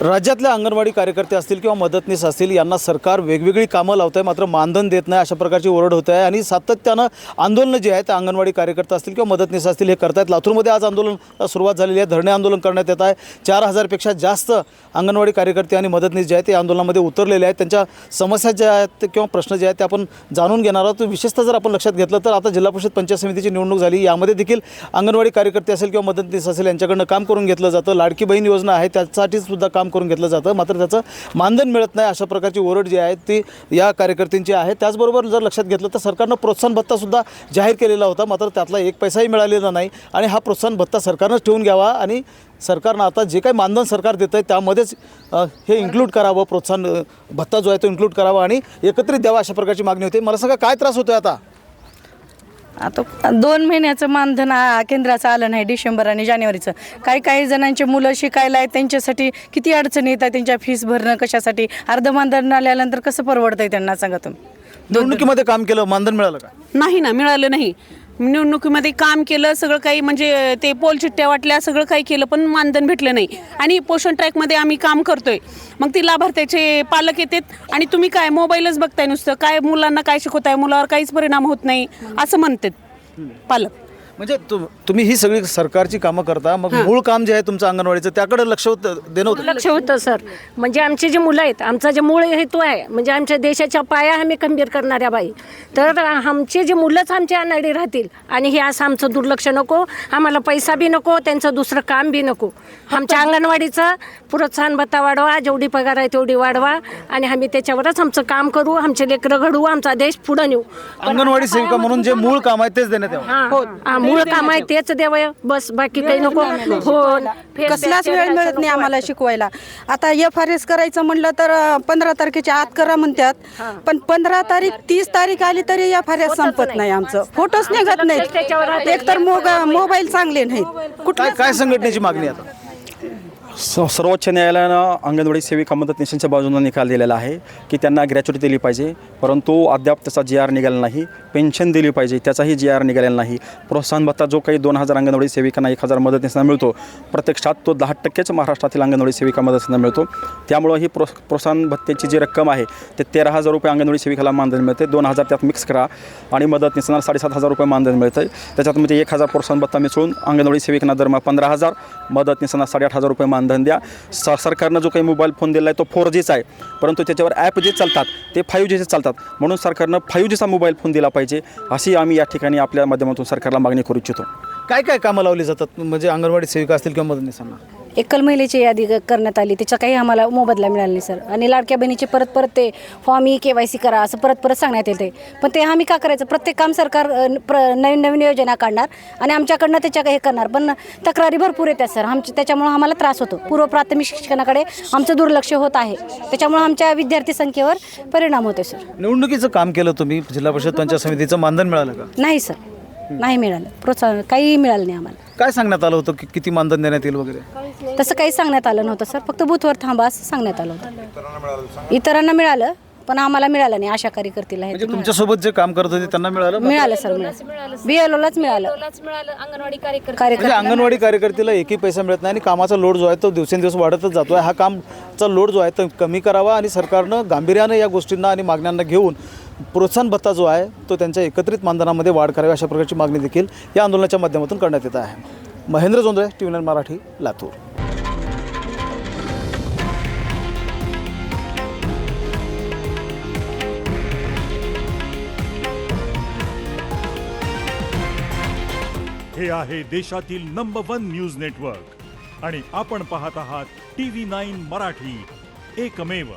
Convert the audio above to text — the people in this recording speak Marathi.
राज्यातल्या अंगणवाडी कार्यकर्ते असतील किंवा मदतनीस असतील यांना सरकार वेगवेगळी कामं लावत आहे, मात्र मानधन देत नाही अशा प्रकारची ओरड होत आहे आणि सातत्यानं आंदोलनं जे आहेत अंगणवाडी कार्यकर्ते असतील किंवा मदतनीस असतील हे करतायत। लातूरमध्ये आज आंदोलन सुरुवात झालेली आहे, धरणे आंदोलन करण्यात येत आहे। 4000पेक्षा जास्त अंगणवाडी कार्यकर्ते आणि मदतनीस जे आहेत ते आंदोलनामध्ये उतरलेले आहेत। त्यांच्या समस्या ज्या आहेत किंवा प्रश्न जे आहेत ते आपण जाणून घेणार आहोत। विशेषतः जर आपण लक्षात घेतलं तर आता जिल्हा परिषद पंचायत समितीची निवडणूक झाली, यामध्ये देखील अंगणवाडी कार्यकर्ते असेल किंवा मदतनीस असेल यांच्याकडनं काम करून घेतलं जातं। लाडकी बहीण योजना आहे त्यासाठी सुद्धा काम करून घेतलं जातं, मात्र त्याचं मानधन मिळत नाही अशा प्रकारची ओरड जी आहे ती या कार्यकर्त्यांची आहे। त्याचबरोबर जर लक्षात घेतलं तर सरकारनं प्रोत्साहन भत्तासुद्धा जाहीर केलेला होता, मात्र त्यातला एक पैसाही मिळालेला नाही आणि हा प्रोत्साहन भत्ता सरकारनंच ठेवून घ्यावा आणि सरकारनं आता जे काही मानधन सरकार देतं आहे त्यामध्येच हे इन्क्लूड करावं, प्रोत्साहन भत्ता जो आहे तो इन्क्लूड करावा आणि एकत्रित द्यावा अशा प्रकारची मागणी होती। मला सांगा काय त्रास होतोय आता? आता 2 महिन्याचं मानधन केंद्राचं आलं नाही, डिसेंबर आणि जानेवारीचं। काही जणांचे मुलं शिकायला आहेत, त्यांच्यासाठी किती अडचणी येतात, त्यांच्या फीस भरणं कशासाठी। अर्ध मानधन आल्यानंतर कसं परवडतंय त्यांना सांगा तुम्ही? निवडणुकीमध्ये काम केलं, मानधन मिळालं का? नाही ना, मिळालं नाही। निवडणुकीमध्ये काम केलं सगळं काही, म्हणजे ते पोल चिठ्ठ्या वाटल्या सगळं काही केलं पण मानधन भेटलं नाही। आणि पोषण ट्रॅकमध्ये आम्ही काम करतोय, मग ती लाभार्थ्याचे पालक येतात आणि तुम्ही काय मोबाईलच बघताय नुसतं, काय मुलांना काय शिकवताय, मुलावर काहीच परिणाम होत नाही असं म्हणतात पालक। म्हणजे तुम्ही ही सगळी सरकारची कामं करता, मग मूळ काम जे आहे तुमचं अंगणवाडीचं त्याकडे लक्ष देणं होतं? लक्ष होतं सर, म्हणजे आमचे जे मुलं आहेत, आमचा जे मूळ हेतू आहे म्हणजे आमच्या देशाच्या पाया आम्ही खंबीर करणाऱ्या बाई, तर आमचे जे मुलंच आमच्या अनाडी राहतील आणि हे असं आमचं दुर्लक्ष नको, आम्हाला पैसा बी नको, त्यांचं दुसरं काम बी नको। आमच्या अंगणवाडीचं प्रोत्साहन भत्ता वाढवा, जेवढी पगार आहे तेवढी वाढवा आणि आम्ही त्याच्यावरच आमचं काम करू, आमचे लेकरं घडवू, आमचा देश पुढे नेऊ। अंगणवाडी सेविका म्हणून जे मूळ काम आहे तेच देण्यात यावं। मूळ काम आहे तेच द्यावं, बस बाकी काही नको। हो, कसलाच वेळ मिळत नाही आम्हाला शिकवायला। आता FRS करायचं म्हणलं तर 15 तारखेच्या आत करा म्हणतात, पण 15 तारीख 30 तारीख आली तरी FRS संपत नाही, आमचं फोटोच निघत नाहीत, एक तर मोबाईल चांगले नाहीत। काय संघटनेची मागणी आता? सर्वोच्च न्यायालयानं अंगणवाडी सेविका मदतनीसांच्या बाजूने निकाल दिलेला आहे की त्यांना ग्रॅच्युटी दिली पाहिजे, परंतु अद्याप त्याचा GR निघाला नाही। पेन्शन दिली पाहिजे, त्याचाही GR निघालेला नाही। प्रोत्साहन भत्ता जो काही 2000 अंगणवाडी सेविकांना 1000 मदतनीसांना मिळतो, प्रत्यक्षात तो 10%च महाराष्ट्रातील अंगणवाडी सेविका मदतनीसांना मिळतो। त्यामुळं ही प्रोत्साहन भत्त्याची जी रक्कम आहे ते 13,000 रुपये अंगणवाडी सेविकाला मानधन मिळते, 2000 त्यात मिक्स करा आणि मदतनीसांना 7,500 रुपये मानधन मिळतं आहे। त्याच्यात म्हणजे 1000 प्रोत्साहन भत्ता मिसळून अंगणवाडी सेविकांना दरमहा 15,000, मदतनीसांना 8,500 रुपये मानधन द्या। सरकारनं जो काही मोबाईल फोन दिला आहे तो 4Gचा आहे, परंतु त्याच्यावर ॲप जे चालतात ते 5Gचे चालतात, म्हणून सरकारनं 5Gचा मोबाईल फोन दिला पाहिजे अशी आम्ही या ठिकाणी आपल्या माध्यमातून सरकारला मागणी करू इच्छितो। काय कामं लावली जातात म्हणजे अंगणवाडी सेविका असतील किंवा मदतनीसांना? एकल महिलेची यादी करण्यात आली, त्याचा काही आम्हाला मोबदला मिळाला नाही सर। आणि लाडक्या बहिणीचे परत ते फॉर्म KYC करा असं परत सांगण्यात येते, पण ते आम्ही का करायचं? प्रत्येक काम सरकार नवीन योजना काढणार आणि आमच्याकडनं त्याच्या हे करणार, पण तक्रारी भरपूर येतात सर त्याच्यामुळं आम्हाला त्रास होतो। पूर्व प्राथमिक शिक्षणाकडे आमचं दुर्लक्ष होत आहे, त्याच्यामुळं आमच्या विद्यार्थी संख्येवर परिणाम होते सर। निवडणुकीचं काम केलं तुम्ही, जिल्हा परिषद पंचायत समितीचं मानधन मिळालं का? नाही सर, नाही मिळालं, प्रोत्साहन काही मिळालं नाही आम्हाला। काय सांगण्यात आलं होतं की किती मानधन देण्यात येईल वगैरे? तसं काही सांगण्यात आलं नव्हतं सर, फक्त बूथवर थांबा असं सांगण्यात आलं होतं। इतरांना मिळालं पण आम्हाला मिळालं नाही, आशा कार्यकर्तीला म्हणजे तुमच्यासोबत जे काम करत होते त्यांना मिळालं? मिळालं सर, BLOलाच मिळालं। अंगणवाडी कार्यकर्त्याला एकही पैसा मिळत नाही आणि कामाचा लोड जो आहे तो दिवसेंदिवस वाढतच जातो आहे। हा कामचा लोड जो आहे तो कमी करावा आणि सरकारनं गांभीर्यानं या गोष्टींना आणि मागण्यांना घेऊन प्रोत्साहन भत्ता जो आहे तो त्यांच्या एकत्रित मानधनामध्ये वाढ करावी अशा प्रकारची मागणी देखील या आंदोलनाच्या माध्यमातून करण्यात येत आहे। महेंद्र जोंधळे, TV9 मराठी, लातूर। हे आहे देशातील नंबर 1 न्यूज नेटवर्क आणि आपण पाहत आहात TV9 मराठी, एकमेव।